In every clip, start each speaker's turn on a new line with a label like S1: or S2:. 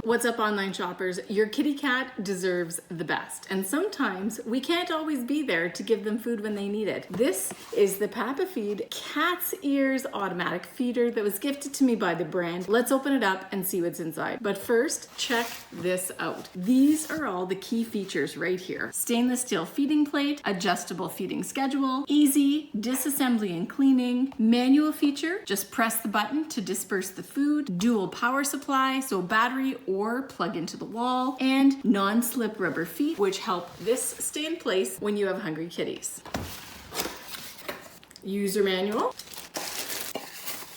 S1: What's up, online shoppers? Your kitty cat deserves the best, and sometimes we can't always be there to give them food when they need it. This is the Papifeed Cat's Ears automatic feeder that was gifted to me by the brand. Let's open it up and see what's inside. But first, check this out. These are all the key features right here. Stainless steel feeding plate, adjustable feeding schedule, easy disassembly and cleaning, manual feature, just press the button to disperse the food, dual power supply, so battery or plug into the wall, and non-slip rubber feet, which help this stay in place when you have hungry kitties. User manual.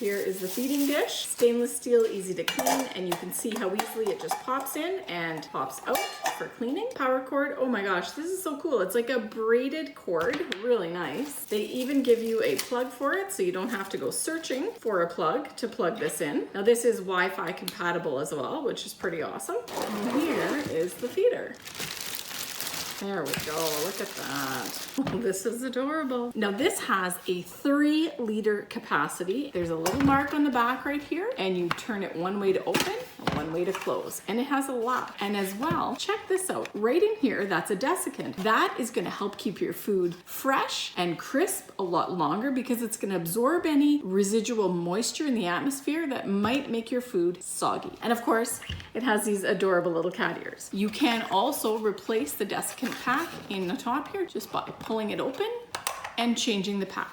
S1: Here is the feeding dish. Stainless steel, easy to clean, and you can see how easily it just pops in and pops out for cleaning. Power cord, oh my gosh, this is so cool. It's like a braided cord, really nice. They even give you a plug for it, so you don't have to go searching for a plug to plug this in. Now this is Wi-Fi compatible as well, which is pretty awesome. And here is the feeder. There we go, look at that. Oh, this is adorable. Now this has a 3-liter capacity. There's a little mark on the back right here, and you turn it one way to open and one way to close. And it has a lock. And as well, check this out. Right in here, that's a desiccant. That is gonna help keep your food fresh and crisp a lot longer because it's gonna absorb any residual moisture in the atmosphere that might make your food soggy. And of course, it has these adorable little cat ears. You can also replace the desiccant pack in the top here just by pulling it open and changing the pack.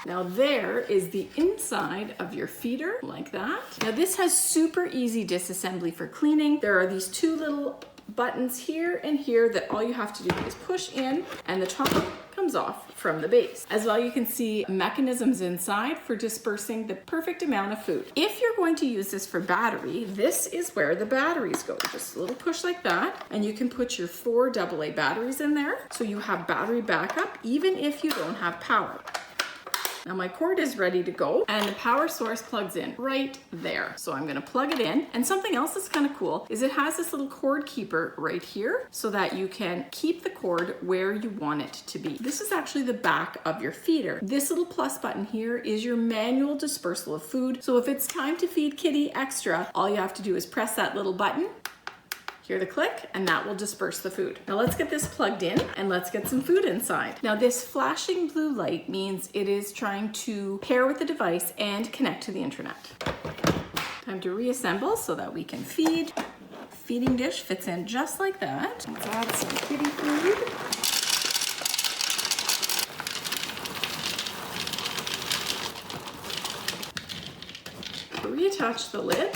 S1: Now there is the inside of your feeder, like that. Now this has super easy disassembly for cleaning. There are these 2 little buttons here and here that all you have to do is push in, and the top comes off from the base. As well, you can see mechanisms inside for dispersing the perfect amount of food. If you're going to use this for battery, this is where the batteries go. Just a little push like that, and you can put your 4 AA batteries in there, so you have battery backup even if you don't have power. Now my cord is ready to go, and the power source plugs in right there. So I'm gonna plug it in. And something else that's kind of cool is it has this little cord keeper right here so that you can keep the cord where you want it to be. This is actually the back of your feeder. This little plus button here is your manual dispersal of food. So if it's time to feed kitty extra, all you have to do is press that little button, hear the click, and that will disperse the food. Now let's get this plugged in and let's get some food inside. Now this flashing blue light means it is trying to pair with the device and connect to the internet. Time to reassemble so that we can feed. Feeding dish fits in just like that. Let's add some kitty food. Reattach the lid,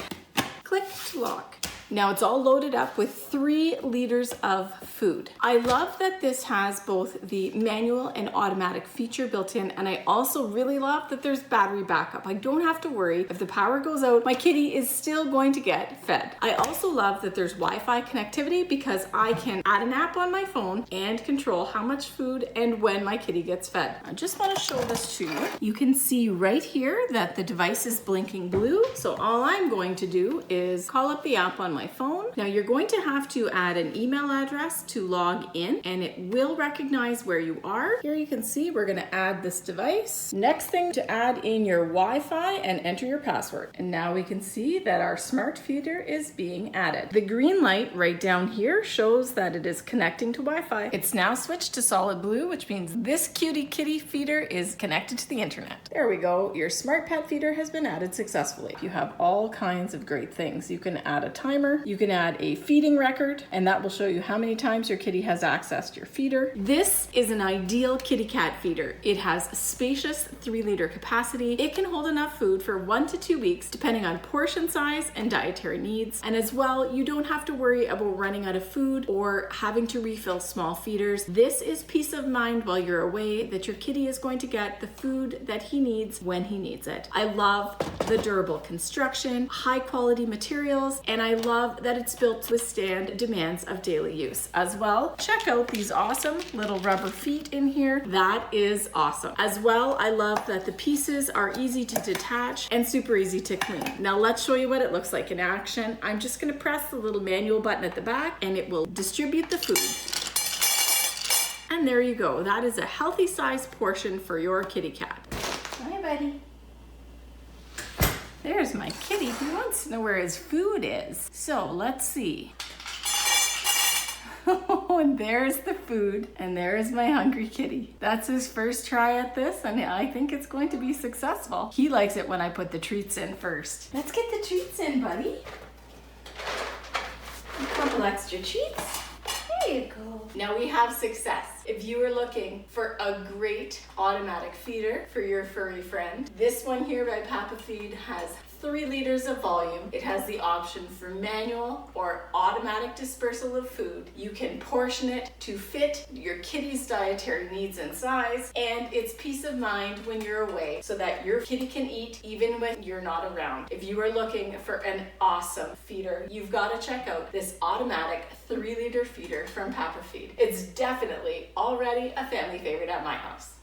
S1: click to lock. Now it's all loaded up with 3 liters of food. I love that this has both the manual and automatic feature built in, and I also really love that there's battery backup. I don't have to worry if the power goes out, my kitty is still going to get fed. I also love that there's Wi-Fi connectivity because I can add an app on my phone and control how much food and when my kitty gets fed. I just want to show this to you. You can see right here that the device is blinking blue, so all I'm going to do is call up the app on my phone. Now you're going to have to add an email address to log in, and it will recognize where you are. Here you can see we're going to add this device. Next thing, to add in your Wi-Fi and enter your password. And now we can see that our smart feeder is being added. The green light right down here shows that it is connecting to Wi-Fi. It's now switched to solid blue, which means this cutie kitty feeder is connected to the internet. There we go. Your smart pet feeder has been added successfully. You have all kinds of great things. You can add a timer. You can add a feeding record, and that will show you how many times your kitty has accessed your feeder. This is an ideal kitty cat feeder. It has a spacious 3-liter capacity. It can hold enough food for 1 to 2 weeks, depending on portion size and dietary needs. And as well, you don't have to worry about running out of food or having to refill small feeders. This is peace of mind while you're away that your kitty is going to get the food that he needs when he needs it. I love the durable construction, high quality materials, and I love that it's built to withstand demands of daily use. As well, check out these awesome little rubber feet in here. That is awesome. As well, I love that the pieces are easy to detach and super easy to clean. Now let's show you what it looks like in action. I'm just going to press the little manual button at the back, and it will distribute the food. And there you go. That is a healthy size portion for your kitty cat. Bye, buddy. There's my kitty. He wants to know where his food is. So let's see. Oh, and there's the food, and there is my hungry kitty. That's his first try at this, and I think it's going to be successful. He likes it when I put the treats in first. Let's get the treats in, buddy. A couple extra treats. There you go. Now we have success. If you are looking for a great automatic feeder for your furry friend, this one here by Papifeed has 3 liters of volume. It has the option for manual or automatic dispersal of food. You can portion it to fit your kitty's dietary needs and size, and it's peace of mind when you're away so that your kitty can eat even when you're not around. If you are looking for an awesome feeder, you've got to check out this automatic 3-liter feeder from Papifeed. It's definitely already a family favorite at my house.